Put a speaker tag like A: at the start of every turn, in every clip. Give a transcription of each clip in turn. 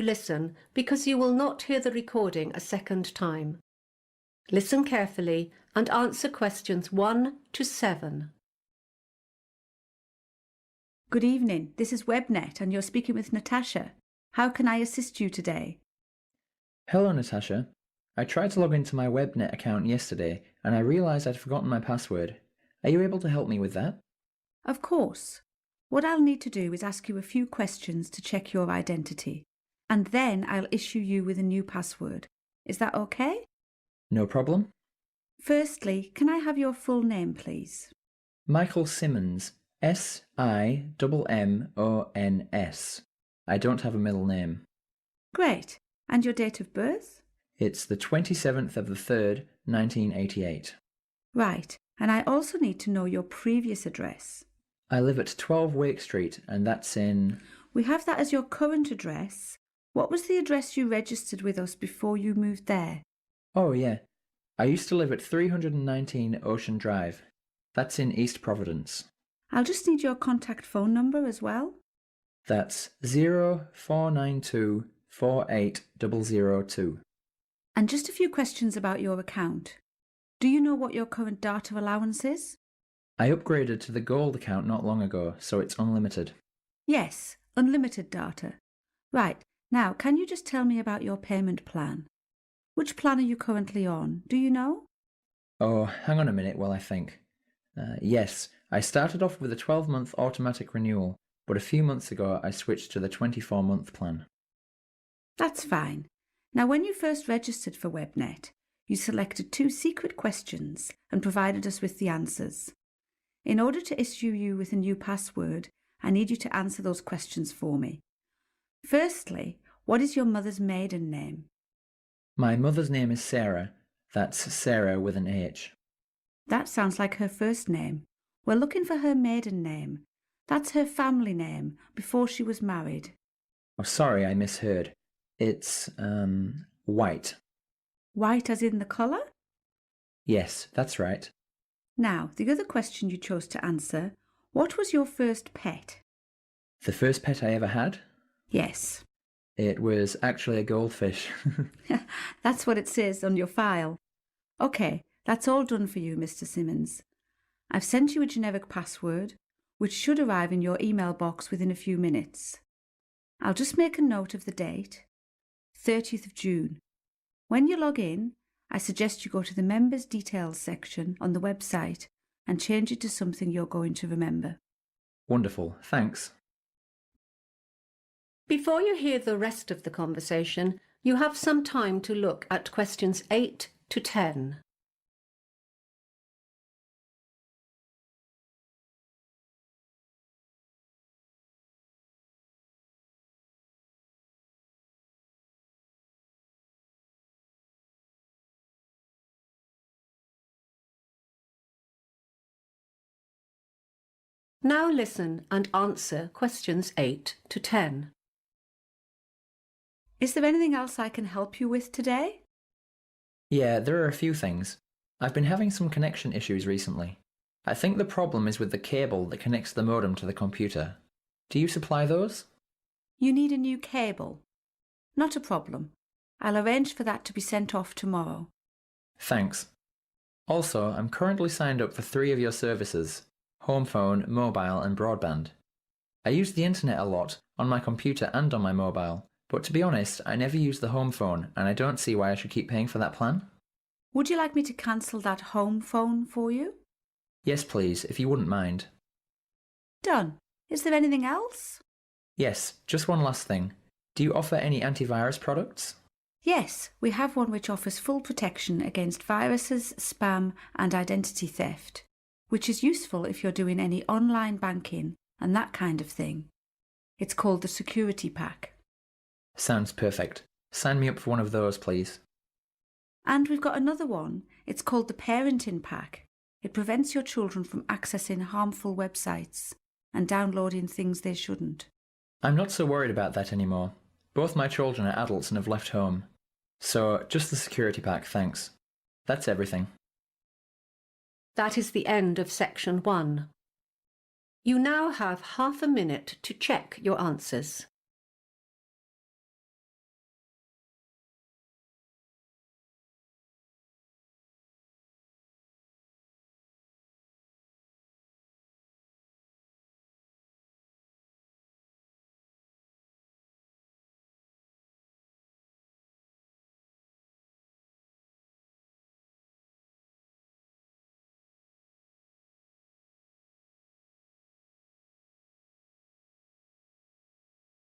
A: Listen, because you will not hear the recording a second time. Listen carefully and answer questions 1 to 7.
B: Good evening, this is WebNet and you're speaking with Natasha. How can I assist you today?
C: Hello, Natasha. I tried to log into my WebNet account yesterday and I realised I'd forgotten my password. Are you able to help me with that?
B: Of course. What I'll need to do is ask you a few questions to check your identity, and then I'll issue you with a new password. Is that okay?
C: No problem.
B: Firstly, can I have your full name, please?
C: Michael Simmons. Simmons. I don't have a middle name.
B: Great. And your date of birth?
C: It's the 27th of the 3rd, 1988.
B: Right. And I also need to know your previous address.
C: I live at 12 Wake Street and that's in...
B: We have that as your current address. What was the address you registered with us before you moved there?
C: Oh yeah. I used to live at 319 Ocean Drive. That's in East Providence.
B: I'll just need your contact phone number as well.
C: That's 0492 48002.
B: And just a few questions about your account. Do you know what your current data allowance is?
C: I upgraded to the Gold account not long ago, so it's unlimited.
B: Yes, unlimited data. Right, now can you just tell me about your payment plan? Which plan are you currently on? Do you know?
C: Oh, hang on a minute while I think. Yes, I started off with a 12-month automatic renewal, but a few months ago I switched to the 24-month plan.
B: That's fine. Now when you first registered for WebNet, you selected 2 secret questions and provided us with the answers. In order to issue you with a new password, I need you to answer those questions for me. Firstly, what is your mother's maiden name?
C: My mother's name is Sarah. That's Sarah with an H.
B: That sounds like her first name. We're looking for her maiden name. That's her family name before she was married.
C: Oh, sorry, I misheard. It's, White.
B: White as in the colour?
C: Yes, that's right.
B: Now, the other question you chose to answer, what was your first pet?
C: The first pet I ever had?
B: Yes.
C: It was actually a goldfish.
B: That's what it says on your file. OK, that's all done for you, Mr. Simmons. I've sent you a generic password, which should arrive in your email box within a few minutes. I'll just make a note of the date, 30th of June. When you log in, I suggest you go to the Members Details section on the website and change it to something you're going to remember.
C: Wonderful, thanks.
A: Before you hear the rest of the conversation, you have some time to look at questions 8 to 10. Now listen and answer questions 8 to 10.
B: Is there anything else I can help you with today?
C: Yeah, there are a few things. I've been having some connection issues recently. I think the problem is with the cable that connects the modem to the computer. Do you supply those?
B: You need a new cable. Not a problem. I'll arrange for that to be sent off tomorrow.
C: Thanks. Also, I'm currently signed up for 3 of your services: home phone, mobile and broadband. I use the internet a lot, on my computer and on my mobile, but to be honest, I never use the home phone and I don't see why I should keep paying for that plan.
B: Would you like me to cancel that home phone for you?
C: Yes please, if you wouldn't mind.
B: Done. Is there anything else?
C: Yes, just one last thing. Do you offer any antivirus products?
B: Yes, we have one which offers full protection against viruses, spam and identity theft, which is useful if you're doing any online banking and that kind of thing. It's called the Security Pack.
C: Sounds perfect. Sign me up for one of those, please.
B: And we've got another one. It's called the Parenting Pack. It prevents your children from accessing harmful websites and downloading things they shouldn't.
C: I'm not so worried about that anymore. Both my children are adults and have left home. So, just the security pack, thanks. That's everything.
A: That is the end of section 1. You now have half a minute to check your answers.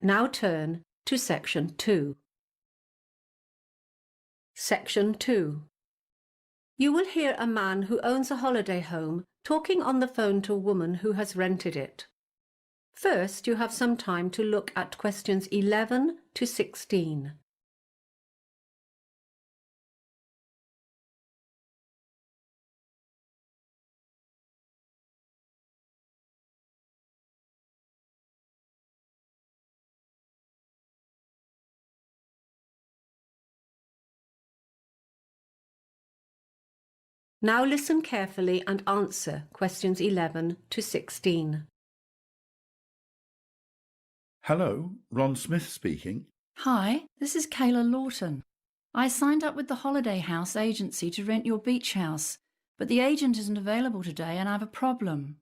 A: Now turn to Section 2. Section 2. You will hear a man who owns a holiday home talking on the phone to a woman who has rented it. First, you have some time to look at questions 11 to 16. Now listen carefully and answer questions 11 to 16.
D: Hello, Ron Smith speaking.
E: Hi, this is Kayla Lawton. I signed up with the Holiday House agency to rent your beach house, but the agent isn't available today and I have a problem.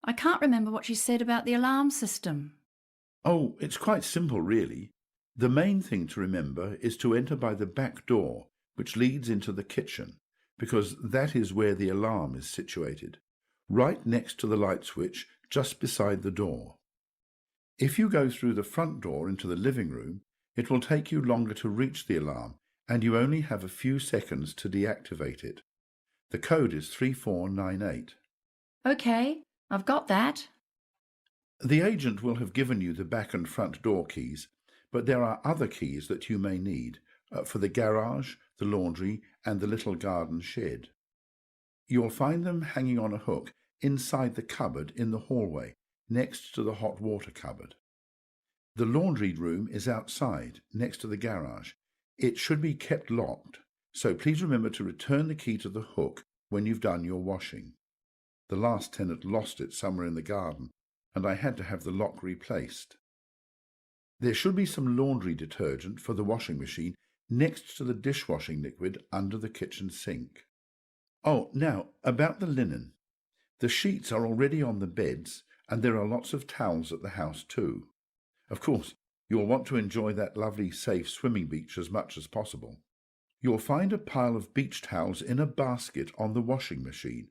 E: I can't remember what she said about the alarm system.
D: Oh, it's quite simple, really. The main thing to remember is to enter by the back door, which leads into the kitchen, because that is where the alarm is situated, right next to the light switch, just beside the door. If you go through the front door into the living room, it will take you longer to reach the alarm, and you only have a few seconds to deactivate it. The code is 3498.
E: Okay, I've got that.
D: The agent will have given you the back and front door keys, but there are other keys that you may need for the garage, the laundry, and the little garden shed. You'll find them hanging on a hook inside the cupboard in the hallway, next to the hot water cupboard. The laundry room is outside, next to the garage. It should be kept locked, so please remember to return the key to the hook when you've done your washing. The last tenant lost it somewhere in the garden, and I had to have the lock replaced. There should be some laundry detergent for the washing machine next to the dishwashing liquid under the kitchen sink. Oh, now, about the linen. The sheets are already on the beds, and there are lots of towels at the house too. Of course, you'll want to enjoy that lovely, safe swimming beach as much as possible. You'll find a pile of beach towels in a basket on the washing machine.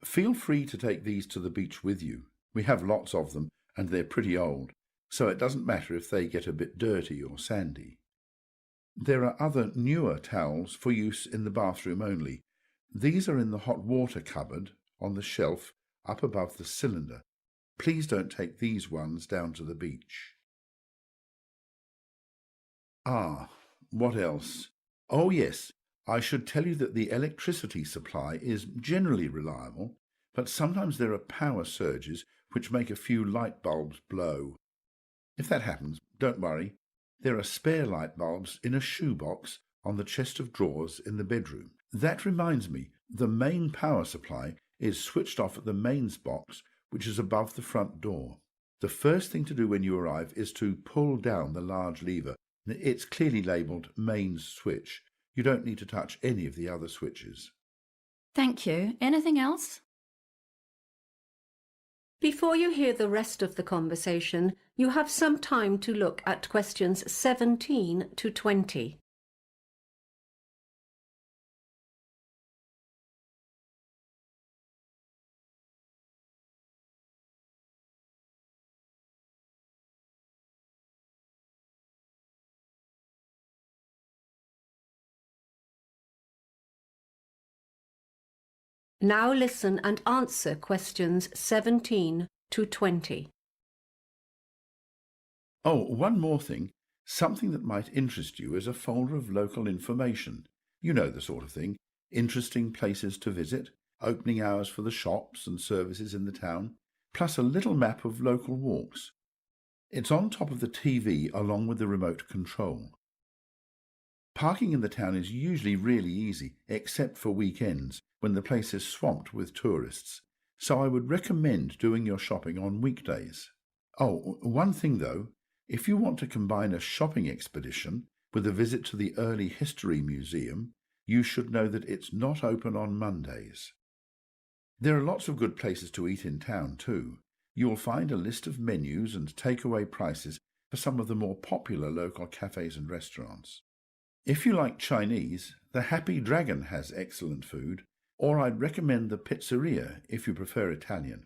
D: Feel free to take these to the beach with you. We have lots of them, and they're pretty old, so it doesn't matter if they get a bit dirty or sandy. There are other newer towels for use in the bathroom only. These are in the hot water cupboard on the shelf up above the cylinder. Please don't take these ones down to the beach. What else? Oh yes, I should tell you that the electricity supply is generally reliable, but sometimes there are power surges which make a few light bulbs blow. If that happens, don't worry. There are spare light bulbs in a shoebox on the chest of drawers in the bedroom. That reminds me, the main power supply is switched off at the mains box, which is above the front door. The first thing to do when you arrive is to pull down the large lever. It's clearly labelled mains switch. You don't need to touch any of the other switches.
E: Thank you. Anything else?
A: Before you hear the rest of the conversation, you have some time to look at questions 17 to 20. Now listen and answer questions 17 to 20.
D: Oh, one more thing. Something that might interest you is a folder of local information. You know the sort of thing. Interesting places to visit, opening hours for the shops and services in the town, plus a little map of local walks. It's on top of the TV along with the remote control. Parking in the town is usually really easy, except for weekends, when the place is swamped with tourists, so I would recommend doing your shopping on weekdays. Oh, one thing though, if you want to combine a shopping expedition with a visit to the Early History Museum, you should know that it's not open on Mondays. There are lots of good places to eat in town too. You'll find a list of menus and takeaway prices for some of the more popular local cafes and restaurants. If you like Chinese, the Happy Dragon has excellent food, or I'd recommend the Pizzeria if you prefer Italian.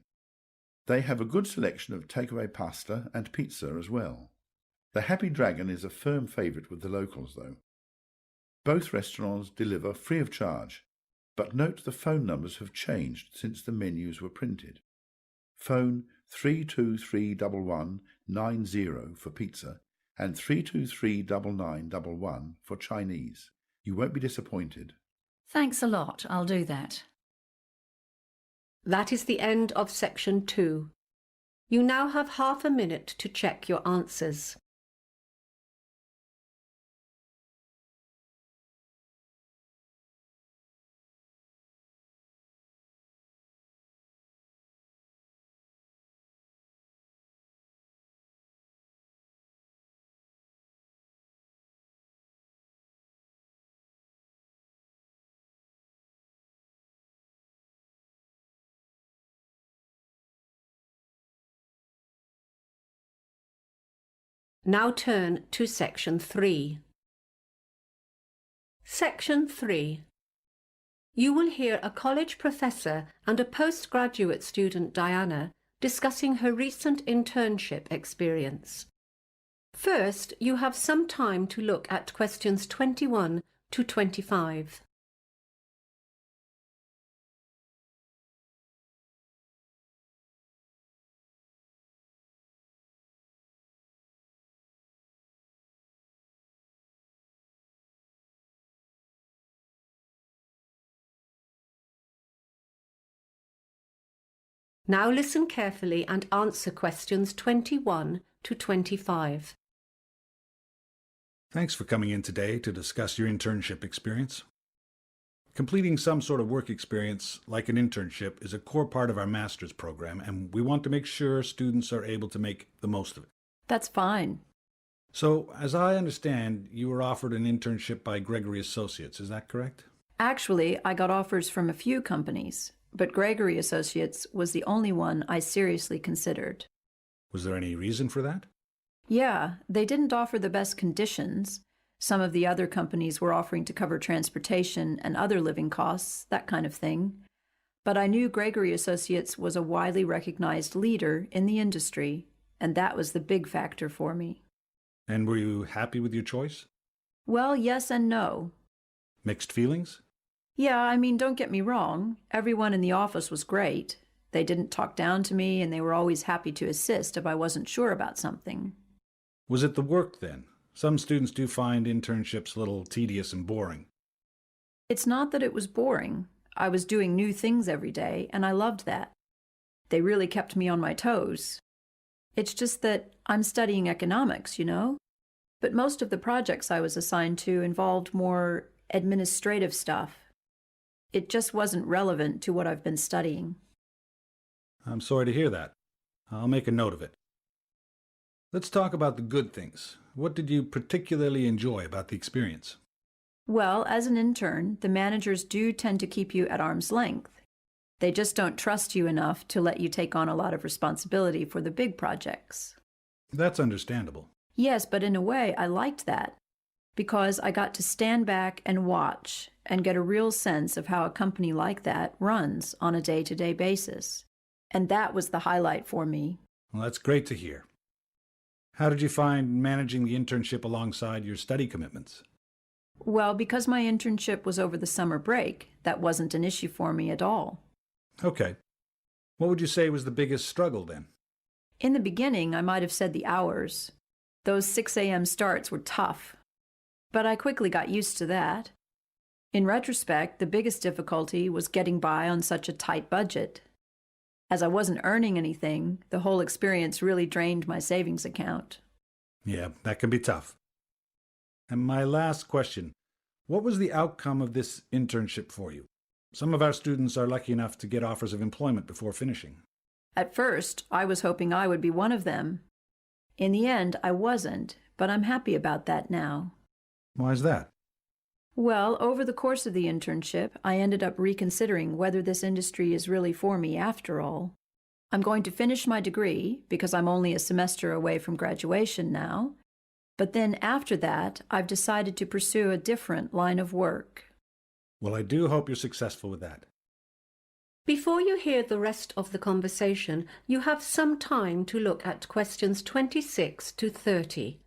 D: They have a good selection of takeaway pasta and pizza as well. The Happy Dragon is a firm favourite with the locals, though. Both restaurants deliver free of charge, but note the phone numbers have changed since the menus were printed. Phone 3231190 for pizza and 3239911 for Chinese. You won't be disappointed.
E: Thanks a lot. I'll do that.
A: That is the end of section 2. You now have half a minute to check your answers. Now turn to section 3. Section 3. You will hear a college professor and a postgraduate student, Diana, discussing her recent internship experience. First, you have some time to look at questions 21 to 25. Now listen carefully and answer questions 21 to 25.
F: Thanks for coming in today to discuss your internship experience. Completing some sort of work experience, like an internship, is a core part of our master's program, and we want to make sure students are able to make the most of it.
E: That's fine.
F: So, as I understand, you were offered an internship by Gregory Associates, is that correct?
E: Actually, I got offers from a few companies, but Gregory Associates was the only one I seriously considered.
F: Was there any reason for that?
E: Yeah, they didn't offer the best conditions. Some of the other companies were offering to cover transportation and other living costs, that kind of thing. But I knew Gregory Associates was a widely recognized leader in the industry, and that was the big factor for me.
F: And were you happy with your choice?
E: Well, yes and no.
F: Mixed feelings?
E: Yeah, I mean, don't get me wrong. Everyone in the office was great. They didn't talk down to me, and they were always happy to assist if I wasn't sure about something.
F: Was it the work, then? Some students do find internships a little tedious and boring.
E: It's not that it was boring. I was doing new things every day, and I loved that. They really kept me on my toes. It's just that I'm studying economics, you know? But most of the projects I was assigned to involved more administrative stuff. It just wasn't relevant to what I've been studying.
F: I'm sorry to hear that. I'll make a note of it. Let's talk about the good things. What did you particularly enjoy about the experience?
E: Well, as an intern, the managers do tend to keep you at arm's length. They just don't trust you enough to let you take on a lot of responsibility for the big projects.
F: That's understandable.
E: Yes, but in a way, I liked that, because I got to stand back and watch and get a real sense of how a company like that runs on a day-to-day basis. And that was the highlight for me.
F: Well, that's great to hear. How did you find managing the internship alongside your study commitments?
E: Well, because my internship was over the summer break, that wasn't an issue for me at all.
F: Okay. What would you say was the biggest struggle then?
E: In the beginning, I might have said the hours. Those 6 a.m. starts were tough. But I quickly got used to that. In retrospect, the biggest difficulty was getting by on such a tight budget. As I wasn't earning anything, the whole experience really drained my savings account.
F: Yeah, that can be tough. And my last question, what was the outcome of this internship for you? Some of our students are lucky enough to get offers of employment before finishing.
E: At first, I was hoping I would be one of them. In the end, I wasn't, but I'm happy about that now.
F: Why is that?
E: Well, over the course of the internship, I ended up reconsidering whether this industry is really for me after all. I'm going to finish my degree, because I'm only a semester away from graduation now. But then after that, I've decided to pursue a different line of work.
F: Well, I do hope you're successful with that.
A: Before you hear the rest of the conversation, you have some time to look at questions 26 to 30.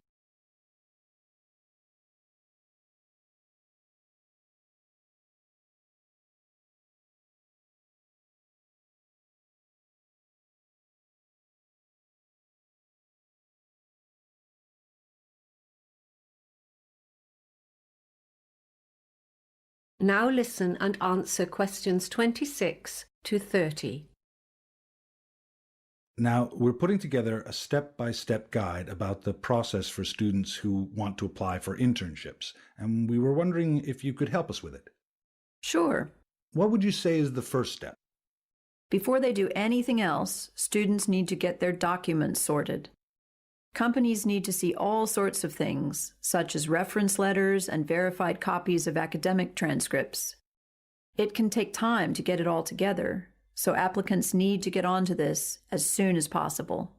A: Now listen and answer questions 26 to 30.
F: Now, we're putting together a step-by-step guide about the process for students who want to apply for internships, and we were wondering if you could help us with it.
E: Sure.
F: What would you say is the first step?
E: Before they do anything else, students need to get their documents sorted. Companies need to see all sorts of things, such as reference letters and verified copies of academic transcripts. It can take time to get it all together, so applicants need to get onto this as soon as possible.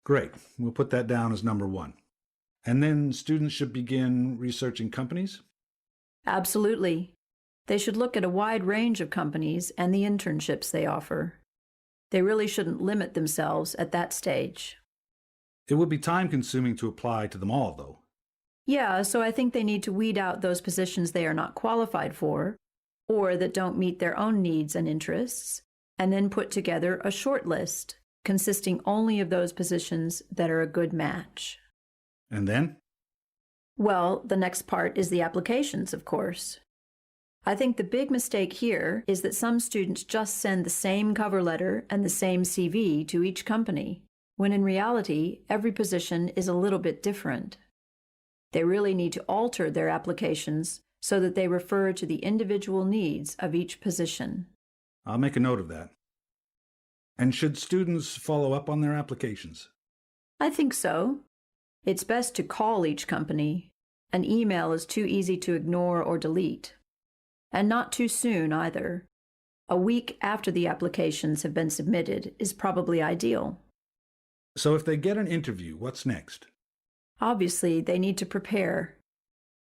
F: Great. We'll put that down as number one. And then students should begin researching companies?
E: Absolutely. They should look at a wide range of companies and the internships they offer. They really shouldn't limit themselves at that stage.
F: It would be time-consuming to apply to them all, though.
E: Yeah, so I think they need to weed out those positions they are not qualified for, or that don't meet their own needs and interests, and then put together a short list consisting only of those positions that are a good match.
F: And then?
E: Well, the next part is the applications, of course. I think the big mistake here is that some students just send the same cover letter and the same CV to each company, when in reality, every position is a little bit different. They really need to alter their applications so that they refer to the individual needs of each position.
F: I'll make a note of that. And should students follow up on their applications?
E: I think so. It's best to call each company. An email is too easy to ignore or delete. And not too soon either. A week after the applications have been submitted is probably ideal.
F: So if they get an interview, what's next?
E: Obviously, they need to prepare.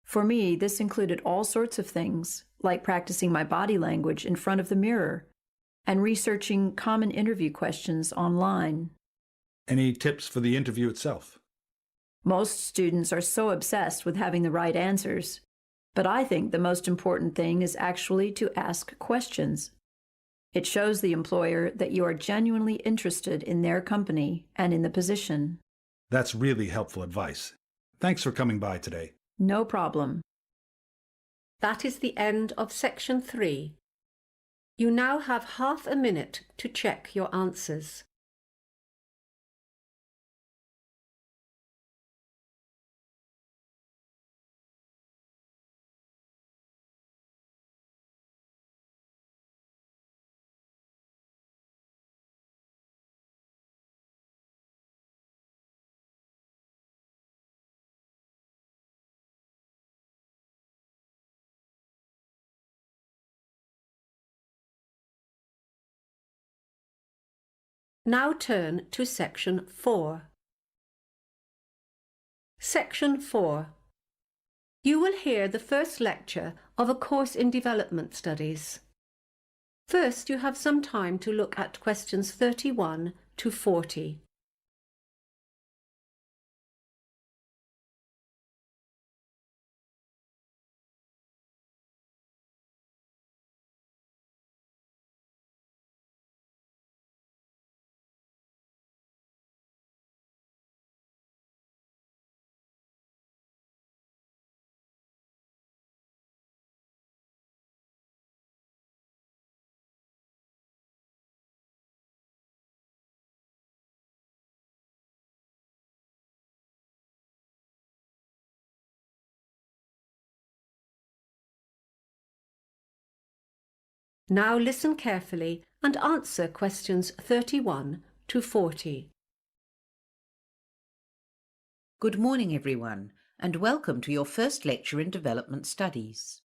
E: For me, this included all sorts of things, like practicing my body language in front of the mirror and researching common interview questions online.
F: Any tips for the interview itself?
E: Most students are so obsessed with having the right answers, but I think the most important thing is actually to ask questions. It shows the employer that you are genuinely interested in their company and in the position.
F: That's really helpful advice. Thanks for coming by today.
E: No problem.
A: That is the end of section 3. You now have half a minute to check your answers. Now turn to section 4. Section 4. You will hear the first lecture of a course in development studies. First, you have some time to look at questions 31 to 40. Now listen carefully and answer questions 31 to 40.
G: Good morning, everyone, and welcome to your first lecture in Development Studies.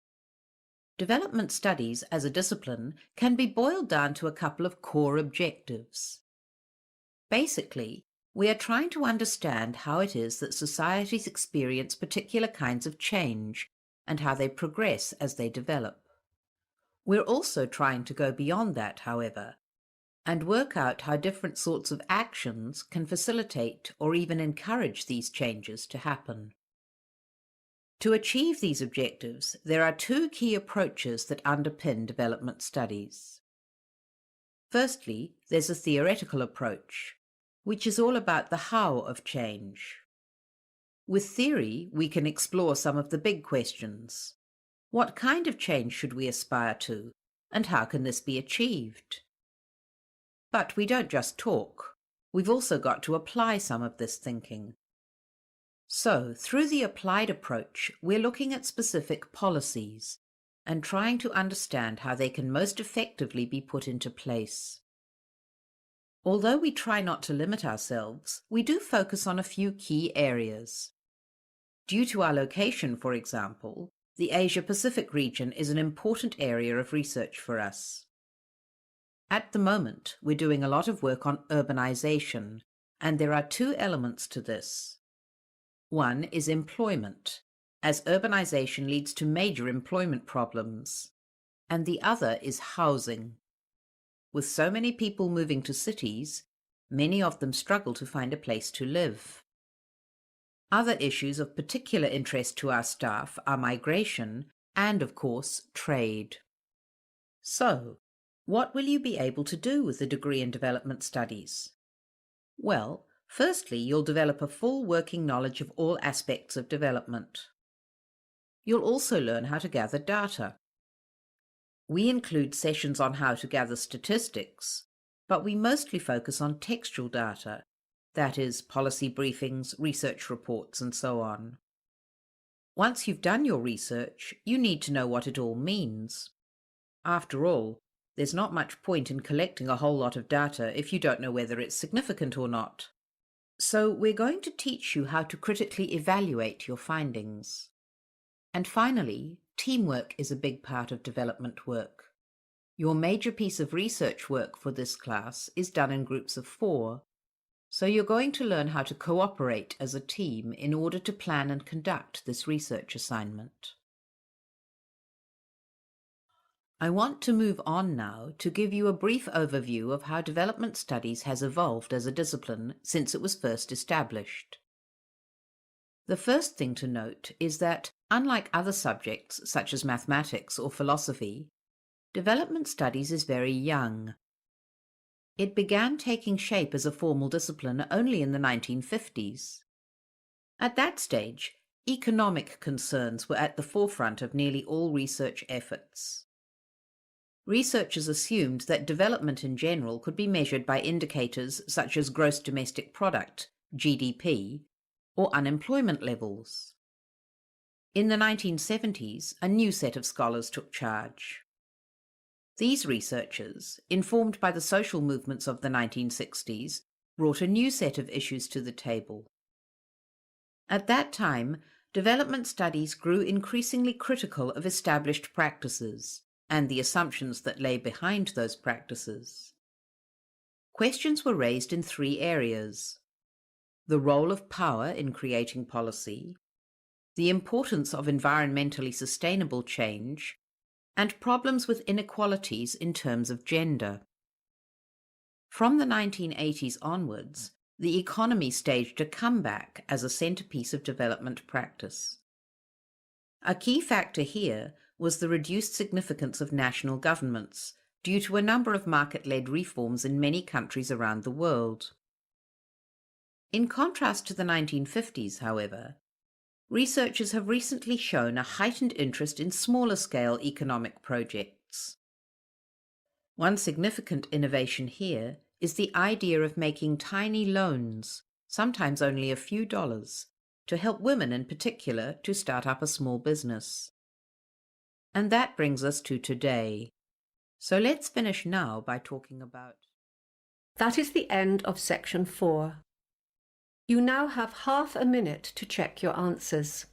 G: Development Studies as a discipline can be boiled down to a couple of core objectives. Basically, we are trying to understand how it is that societies experience particular kinds of change and how they progress as they develop. We're also trying to go beyond that, however, and work out how different sorts of actions can facilitate or even encourage these changes to happen. To achieve these objectives, there are two key approaches that underpin development studies. Firstly, there's a theoretical approach, which is all about the how of change. With theory, we can explore some of the big questions. What kind of change should we aspire to, and how can this be achieved? But we don't just talk. We've also got to apply some of this thinking. So, through the applied approach, we're looking at specific policies and trying to understand how they can most effectively be put into place. Although we try not to limit ourselves, we do focus on a few key areas. Due to our location, for example, the Asia-Pacific region is an important area of research for us. At the moment, we're doing a lot of work on urbanization, and there are two elements to this. One is employment, as urbanization leads to major employment problems, and the other is housing. With so many people moving to cities, many of them struggle to find a place to live. Other issues of particular interest to our staff are migration and, of course, trade. So, what will you be able to do with a degree in development studies? Well, firstly, you'll develop a full working knowledge of all aspects of development. You'll also learn how to gather data. We include sessions on how to gather statistics, but we mostly focus on textual data, that is, policy briefings, research reports, and so on. Once you've done your research, you need to know what it all means. After all, there's not much point in collecting a whole lot of data if you don't know whether it's significant or not. So we're going to teach you how to critically evaluate your findings. And finally, teamwork is a big part of development work. Your major piece of research work for this class is done in groups of 4, so you're going to learn how to cooperate as a team in order to plan and conduct this research assignment. I want to move on now to give you a brief overview of how development studies has evolved as a discipline since it was first established. The first thing to note is that, unlike other subjects such as mathematics or philosophy, development studies is very young. It began taking shape as a formal discipline only in the 1950s. At that stage, economic concerns were at the forefront of nearly all research efforts. Researchers assumed that development in general could be measured by indicators such as gross domestic product, GDP, or unemployment levels. In the 1970s, a new set of scholars took charge. These researchers, informed by the social movements of the 1960s, brought a new set of issues to the table. At that time, development studies grew increasingly critical of established practices and the assumptions that lay behind those practices. Questions were raised in 3 areas: the role of power in creating policy, the importance of environmentally sustainable change, and problems with inequalities in terms of gender. From the 1980s onwards, the economy staged a comeback as a centerpiece of development practice. A key factor here was the reduced significance of national governments due to a number of market-led reforms in many countries around the world. In contrast to the 1950s, however, researchers have recently shown a heightened interest in smaller-scale economic projects. One significant innovation here is the idea of making tiny loans, sometimes only a few dollars, to help women in particular to start up a small business. And that brings us to today. So let's finish now by talking about...
A: That is the end of section 4. You now have half a minute to check your answers.